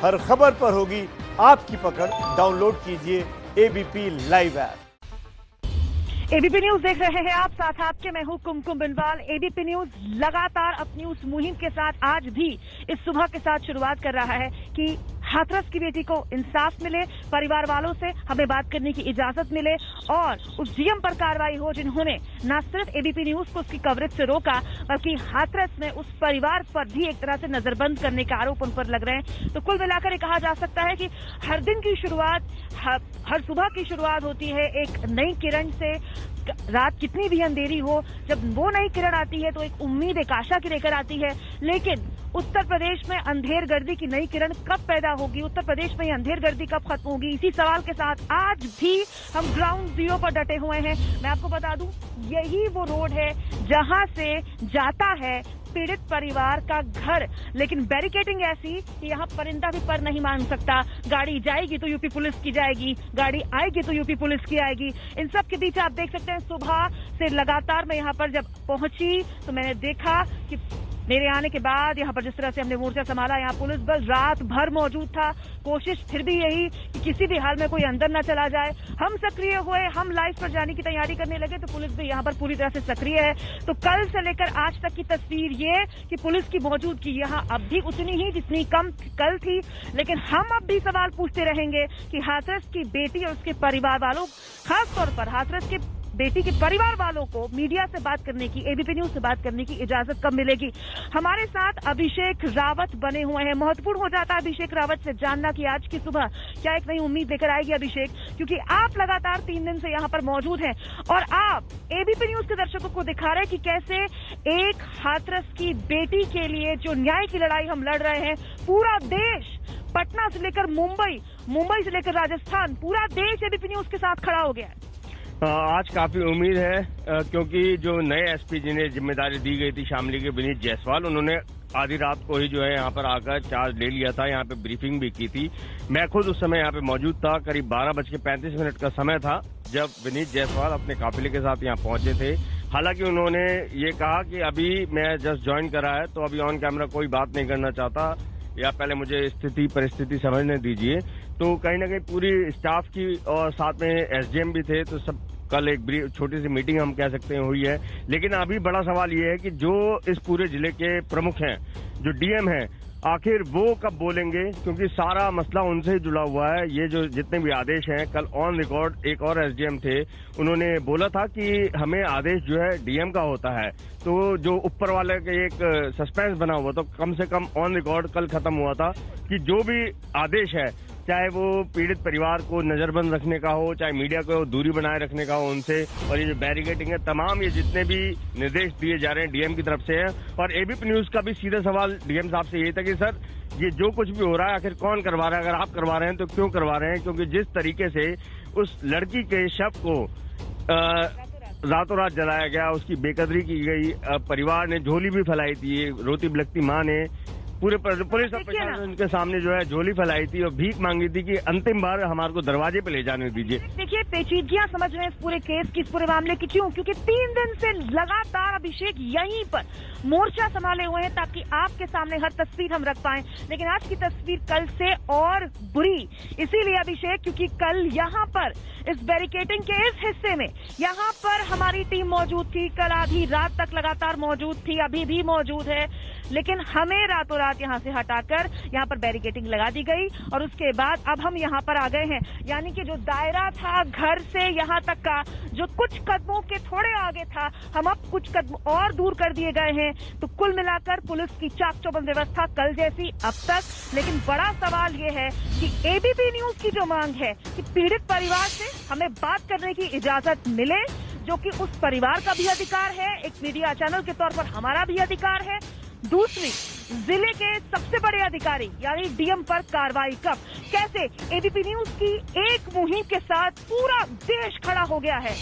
हर खबर पर होगी आपकी पकड़। डाउनलोड कीजिए ABP live app. ABP news देख रहे हैं आप, साथ आपके मैं हूं कुमकुम बिनवाल। एबीपी न्यूज लगातार अपनी उस मुहिम के साथ आज भी इस सुबह के साथ शुरुआत कर रहा है कि हाथरस की बेटी को इंसाफ मिले, परिवार वालों से हमें बात करने की इजाजत मिले और उस डीएम पर कार्रवाई हो जिन्होंने न सिर्फ एबीपी न्यूज को उसकी कवरेज से रोका बल्कि हाथरस में उस परिवार पर भी एक तरह से नजरबंद करने के आरोप उन पर लग रहे हैं। तो कुल मिलाकर कहा जा सकता है कि हर दिन की शुरुआत, हर सुबह की शुरुआत होती है एक नई किरण से। रात कितनी भी अंधेरी हो, जब वो नई किरण आती है तो एक उम्मीद, एक आशा की लेकर आती है। लेकिन उत्तर प्रदेश में अंधेर गर्दी की नई किरण कब पैदा होगी, उत्तर प्रदेश में अंधेर गर्दी कब खत्म होगी, इसी सवाल के साथ आज भी हम ग्राउंड जीरो पर डटे हुए हैं। मैं आपको बता दूं, यही वो रोड है जहां से जाता है पीड़ित परिवार का घर, लेकिन बैरिकेडिंग ऐसी कि यहाँ परिंदा भी पर नहीं मान सकता। गाड़ी जाएगी तो यूपी पुलिस की जाएगी, गाड़ी आएगी तो यूपी पुलिस की आएगी। इन सब के बीच आप देख सकते हैं सुबह से लगातार मैं यहाँ पर जब पहुंची तो मैंने देखा कि मेरे आने के बाद यहाँ पर जिस तरह से हमने मोर्चा संभाला, यहाँ पुलिस बल रात भर मौजूद था। कोशिश फिर भी यही कि किसी भी हाल में कोई अंदर न चला जाए। हम सक्रिय हुए, हम लाइव पर जाने की तैयारी करने लगे तो पुलिस भी यहाँ पर पूरी तरह से सक्रिय है। तो कल से लेकर आज तक की तस्वीर ये कि पुलिस की मौजूदगी यहाँ अब भी उतनी ही जितनी कम कल थी। लेकिन हम अब भी सवाल पूछते रहेंगे कि हाथरस की बेटी और उसके परिवार वालों, खासतौर पर हाथरस के बेटी के परिवार वालों को मीडिया से बात करने की, एबीपी न्यूज से बात करने की इजाजत कब मिलेगी। हमारे साथ अभिषेक रावत बने हुए हैं। महत्वपूर्ण हो जाता है अभिषेक रावत से जानना कि आज की सुबह क्या एक नई उम्मीद लेकर आएगी अभिषेक, क्योंकि आप लगातार 3 दिन से यहाँ पर मौजूद हैं और आप एबीपी न्यूज के दर्शकों को दिखा रहे हैं कि कैसे एक हाथरस की बेटी के लिए जो न्याय की लड़ाई हम लड़ रहे हैं, पूरा देश, पटना से लेकर मुंबई, मुंबई से लेकर राजस्थान, पूरा देश एबीपी न्यूज के साथ खड़ा हो गया है। आज काफी उम्मीद है क्योंकि जो नए एसपी जिन्हें जिम्मेदारी दी गई थी शामली के विनीत जायसवाल, उन्होंने आधी रात को ही जो है यहाँ पर आकर चार्ज ले लिया था। यहाँ पे ब्रीफिंग भी की थी। मैं खुद उस समय यहाँ पे मौजूद था। करीब 12:35 का समय था जब विनीत जायसवाल अपने काफिले के साथ यहाँ पहुंचे थे। हालांकि उन्होंने ये कहा कि अभी मैं जस्ट ज्वाइन करा है तो अभी ऑन कैमरा कोई बात नहीं करना चाहता, या पहले मुझे स्थिति परिस्थिति समझने दीजिए। तो कहीं ना कहीं पूरी स्टाफ की और साथ में एसडीएम भी थे, तो सब कल एक छोटी सी मीटिंग हम कह सकते हैं हुई है। लेकिन अभी बड़ा सवाल ये है कि जो इस पूरे जिले के प्रमुख हैं, जो डीएम हैं, आखिर वो कब बोलेंगे, क्योंकि सारा मसला उनसे ही जुड़ा हुआ है। ये जो जितने भी आदेश हैं, कल ऑन रिकॉर्ड एक और एसडीएम थे, उन्होंने बोला था कि हमें आदेश जो है डीएम का होता है। तो जो ऊपर वाले के एक सस्पेंस बना हुआ, तो कम से कम ऑन रिकॉर्ड कल खत्म हुआ था कि जो भी आदेश है, चाहे वो पीड़ित परिवार को नजरबंद रखने का हो, चाहे मीडिया को दूरी बनाए रखने का हो उनसे, और ये जो बैरिकेडिंग है, तमाम ये जितने भी निर्देश दिए जा रहे हैं डीएम की तरफ से है। और एबीपी न्यूज का भी सीधा सवाल डीएम साहब से यही था कि सर, ये जो कुछ भी हो रहा है आखिर कौन करवा रहा है? अगर आप करवा रहे हैं तो क्यों करवा रहे हैं? क्योंकि जिस तरीके से उस लड़की के शव को रातों रात जलाया गया, उसकी बेकदरी की गई, परिवार ने झोली भी फैलाई थी, रोती बिलखती मां ने पूरे पुलिस प्रशासन के सामने जो है झोली फैलाई थी और भीख मांगी थी कि अंतिम बार हमारे को दरवाजे पे ले जाने दीजिए। देखिए, पेचीदगियां समझ रहे हैं इस पूरे केस की, इस पूरे मामले की। क्यों? क्योंकि 3 दिन से लगातार अभिषेक यहीं पर मोर्चा संभाले हुए हैं ताकि आपके सामने हर तस्वीर हम रख पाएं। लेकिन आज की तस्वीर कल से और बुरी इसीलिए अभिषेक, क्योंकि कल यहाँ पर इस बैरिकेडिंग के इस हिस्से में यहाँ पर हमारी टीम मौजूद थी। कल आधी रात तक लगातार मौजूद थी, अभी भी मौजूद है। लेकिन हमें रातों रात यहाँ से हटाकर यहाँ पर बैरिकेडिंग लगा दी गई और उसके बाद अब हम यहाँ पर आ गए हैं। यानी कि जो दायरा था घर से यहाँ तक का, जो कुछ कदमों के थोड़े आगे था, हम अब कुछ कदम और दूर कर दिए गए हैं। तो कुल मिलाकर पुलिस की चाक चौबंद व्यवस्था कल जैसी अब तक। लेकिन बड़ा सवाल ये है कि एबीपी न्यूज की जो मांग है कि पीड़ित परिवार से हमें बात करने की इजाजत मिले, जो कि उस परिवार का भी अधिकार है, एक मीडिया चैनल के तौर पर हमारा भी अधिकार है। दूसरी, जिले के सबसे बड़े अधिकारी यानी डीएम पर कार्रवाई कब, कैसे? एबीपी न्यूज की एक मुहिम के साथ पूरा देश खड़ा हो गया है।